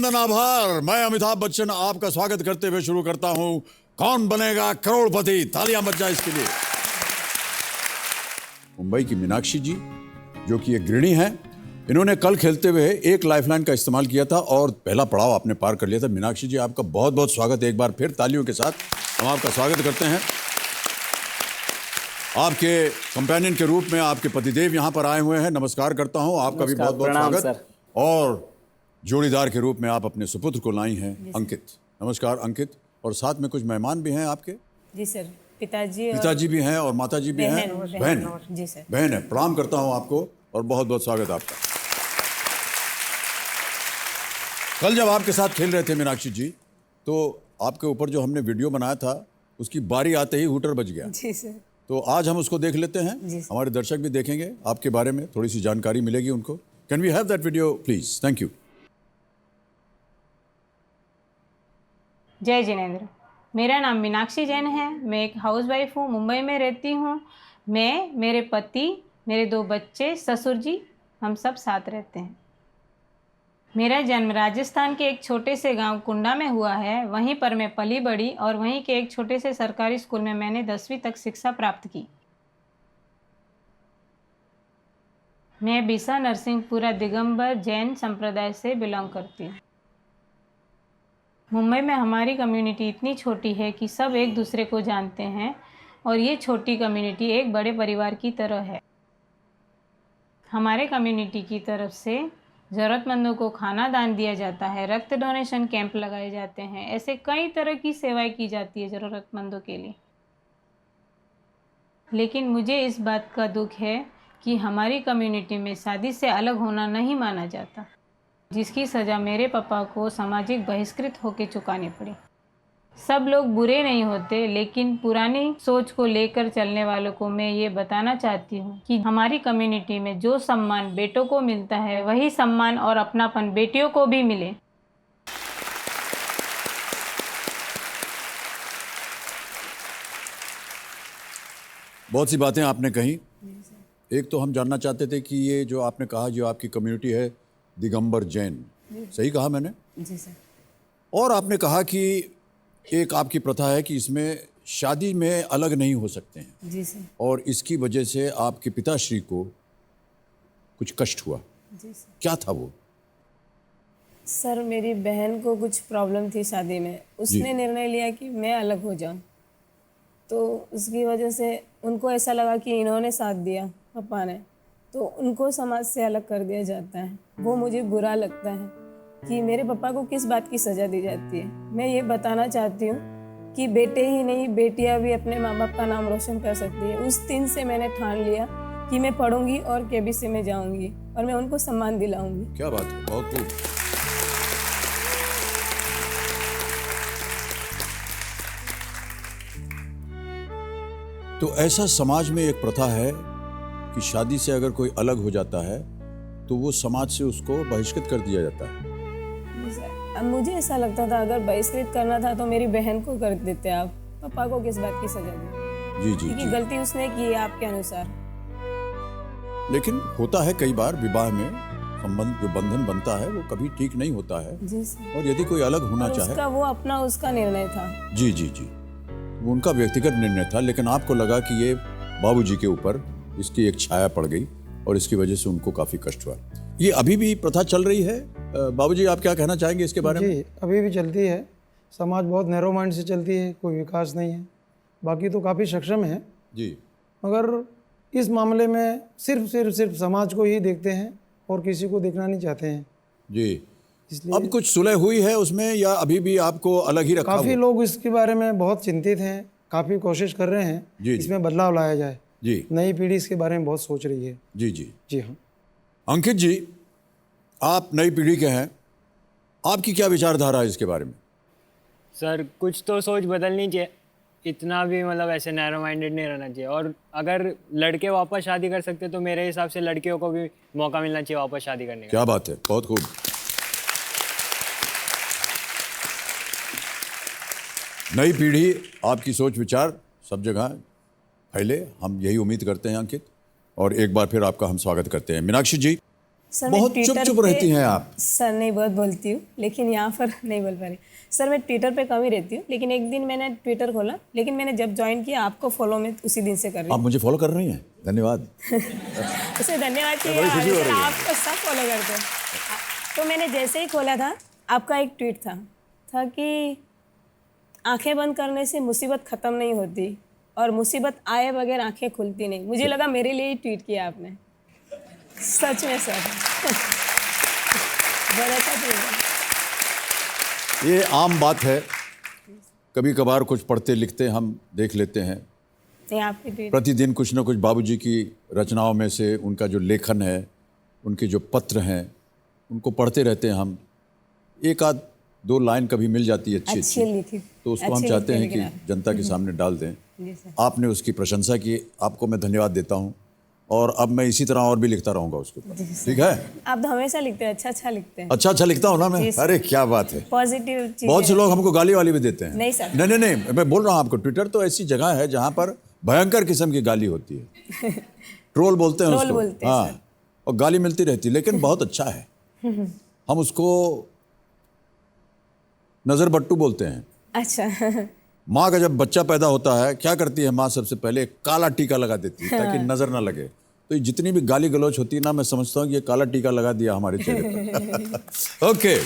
अभिनंदन आभार। मैं अमिताभ बच्चन आपका स्वागत करते हुए शुरू करता हूं कौन बनेगा करोड़पति। तालियां बज जाए इसके लिए। मुंबई की मीनाक्षी जी जो कि एक गृहिणी हैं, इन्होंने कल खेलते हुए एक लाइफलाइन का इस्तेमाल किया था और पहला पड़ाव आपने पार कर लिया था। मीनाक्षी जी आपका बहुत बहुत स्वागत है। एक बार फिर तालियों के साथ हम आपका स्वागत करते हैं। आपके कंपेनियन के रूप में आपके पतिदेव यहाँ पर आए हुए हैं। नमस्कार करता हूँ, आपका भी बहुत बहुत स्वागत। और जोड़ीदार के रूप में आप अपने सुपुत्र को लाई हैं, अंकित। नमस्कार अंकित। और साथ में कुछ मेहमान भी हैं आपके। जी सर, पिताजी भी हैं और माताजी भी हैं। बहन जी सर। बहन है। प्रणाम करता हूँ आपको और बहुत बहुत स्वागत आपका। कल जब आपके साथ खेल रहे थे मीनाक्षी जी, तो आपके ऊपर जो हमने वीडियो बनाया था उसकी बारी आते ही हूटर बज गया। जी सर। तो आज हम उसको देख लेते हैं। हमारे दर्शक भी देखेंगे, आपके बारे में थोड़ी सी जानकारी मिलेगी उनको। Can we have that video please? Thank you. जय जिनेंद्र। मेरा नाम मीनाक्षी जैन है। मैं एक हाउसवाइफ हूँ, मुंबई में रहती हूँ। मैं, मेरे पति, मेरे 2 बच्चे, ससुर जी, हम सब साथ रहते हैं। मेरा जन्म राजस्थान के एक छोटे से गांव कुंडा में हुआ है। वहीं पर मैं पली बड़ी और वहीं के एक छोटे से सरकारी स्कूल में मैंने 10वीं तक शिक्षा प्राप्त की। मैं बीसा नरसिंहपुरा दिगंबर जैन संप्रदाय से बिलोंग करती हूँ। मुंबई में हमारी कम्युनिटी इतनी छोटी है कि सब एक दूसरे को जानते हैं और ये छोटी कम्युनिटी एक बड़े परिवार की तरह है। हमारे कम्युनिटी की तरफ से ज़रूरतमंदों को खाना दान दिया जाता है, रक्त डोनेशन कैंप लगाए जाते हैं, ऐसे कई तरह की सेवाएं की जाती है ज़रूरतमंदों के लिए। लेकिन मुझे इस बात का दुख है कि हमारी कम्युनिटी में शादी से अलग होना नहीं माना जाता, जिसकी सज़ा मेरे पापा को सामाजिक बहिष्कृत होकर चुकानी पड़ी। सब लोग बुरे नहीं होते, लेकिन पुरानी सोच को लेकर चलने वालों को मैं ये बताना चाहती हूँ कि हमारी कम्युनिटी में जो सम्मान बेटों को मिलता है वही सम्मान और अपनापन बेटियों को भी मिले। बहुत सी बातें आपने कही। एक तो हम जानना चाहते थे कि ये जो आपने कहा जो आपकी कम्युनिटी है दिगंबर जैन, सही कहा मैंने? जी सर। और आपने कहा कि एक आपकी प्रथा है कि इसमें शादी में अलग नहीं हो सकते हैं। जी सर। और इसकी वजह से आपके पिताश्री को कुछ कष्ट हुआ। जी सर। क्या था वो? सर, मेरी बहन को कुछ प्रॉब्लम थी शादी में। उसने निर्णय लिया कि मैं अलग हो जाऊं। तो उसकी वजह से उनको ऐसा लगा कि इन्होंने साथ दिया पापा ने, तो उनको समाज से अलग कर दिया जाता है। वो मुझे बुरा लगता है कि मेरे पापा को किस बात की सज़ा दी जाती है। मैं ये बताना चाहती हूँ कि बेटे ही नहीं, बेटियाँ भी अपने माँ बाप का नाम रोशन कर सकती है। उस दिन से मैंने ठान लिया कि मैं पढ़ूंगी और केबीसी में जाऊंगी और मैं उनको सम्मान दिलाऊंगी। क्या बात है, बहुत खूब। तो ऐसा समाज में एक प्रथा है कि शादी से अगर कोई अलग हो जाता है तो वो समाज से उसको बहिष्कृत कर दिया जाता है। अब मुझे ऐसा लगता था अगर बहिष्कृत करना था तो मेरी बहन को कर देते आप, पापा को किस बात की सजा दी? जी जी क्योंकि गलती उसने की है आपके अनुसार। लेकिन होता है कई बार विवाह में संबंध जो बंधन बनता है वो कभी ठीक नहीं होता है। जी सर। और यदि कोई अलग होना चाहे, उसका वो अपना उसका निर्णय था। जी जी जी, वो उनका व्यक्तिगत निर्णय था। लेकिन आपको लगा कि ये बाबूजी के ऊपर इसकी एक छाया पड़ गई और इसकी वजह से उनको काफी कष्ट हुआ। ये अभी भी प्रथा चल रही है। बाबूजी आप क्या कहना चाहेंगे इसके बारे में? जी, अभी भी चलती है। समाज बहुत नैरो माइंड से चलती है, कोई विकास नहीं है। बाकी तो काफ़ी सक्षम है जी, मगर इस मामले में सिर्फ समाज को ही देखते हैं और किसी को देखना नहीं चाहते हैं। जी। इसलिए अब कुछ सुलह हुई है उसमें या अभी भी आपको अलग ही रखा काफ़ी हुआ? लोग इसके बारे में बहुत चिंतित हैं, काफ़ी कोशिश कर रहे हैं जी, इसमें बदलाव लाया जाए। जी नई पीढ़ी इसके बारे में बहुत सोच रही है। जी जी जी हाँ। अंकित जी, आप नई पीढ़ी के हैं, आपकी क्या विचारधारा है इसके बारे में? सर, कुछ तो सोच बदलनी चाहिए। इतना भी मतलब ऐसे नैरो माइंडेड नहीं रहना चाहिए। और अगर लड़के वापस शादी कर सकते तो मेरे हिसाब से लड़कियों को भी मौका मिलना चाहिए वापस शादी करने का। क्या बात है, बहुत खूब। नई पीढ़ी, आपकी सोच विचार सब जगह फैले, हम यही उम्मीद करते हैं अंकित। और एक बार फिर आपका हम स्वागत करते हैं। मीनाक्षी जी, सर मैं बहुत चुप ट्विटर चुप पे- रहती हैं आप। सर नहीं, बहुत बोलती हूँ, लेकिन यहाँ पर नहीं बोल पा रही। सर मैं ट्विटर पे कम ही रहती हूँ, लेकिन एक दिन मैंने ट्विटर खोला, लेकिन मैंने जब ज्वाइन किया आपको फॉलो मैं उसी दिन से कर रही आप मुझे फॉलो कर रही हैं, धन्यवाद। हूँ। उसे धन्यवाद कि बड़ी खुशी हो सर रही है। आपको सब फॉलो करते हैं। तो मैंने जैसे ही खोला था, आपका एक ट्वीट था कि आंखें बंद करने से मुसीबत ख़त्म नहीं होती और मुसीबत आए बगैर आंखें खुलती नहीं। मुझे लगा मेरे लिए ही ट्वीट किया आपने। सच में सर बड़ा अच्छा ट्वीट है। ये आम बात है, कभी कभार कुछ पढ़ते लिखते हम देख लेते हैं। नहीं, आपकी ट्वीट प्रतिदिन कुछ ना कुछ बाबूजी की रचनाओं में से उनका जो लेखन है, उनके जो पत्र हैं, उनको पढ़ते रहते हैं हम। एक आध दो लाइन कभी मिल जाती है अच्छी अच्छी लिखी, तो उसको हम अच्छी चाहते हैं लिखी कि लेकिन जनता के सामने डाल दें। जी सर। आपने उसकी प्रशंसा की, आपको मैं धन्यवाद देता हूँ और अब मैं इसी तरह और भी लिखता रहूँगा उसको। ठीक है, आप तो हमेशा लिखते हैं, अच्छा लिखते हैं, अच्छा अच्छा लिखता हूँ ना मैं। जी सर। अरे क्या बात है, पॉजिटिव चीज़। बहुत से लोग हमको गाली वाली भी देते हैं। नहीं सर। नहीं, मैं बोल रहा हूँ आपको, ट्विटर तो ऐसी जगह है जहाँ पर भयंकर किस्म की गाली होती है। ट्रोल बोलते हैं ट्रोल उसको। बोलते हैं हाँ, सर। और गाली मिलती रहती है, लेकिन बहुत अच्छा है। हम उसको नजर बट्टू बोलते हैं। अच्छा माँ का जब बच्चा पैदा होता है, क्या करती है माँ? सबसे पहले एक काला टीका लगा देती है ताकि नजर ना लगे। तो ये जितनी भी गाली गलौज होती है ना, मैं समझता हूँ कि ये काला टीका लगा दिया हमारे चेहरे पर। ओके।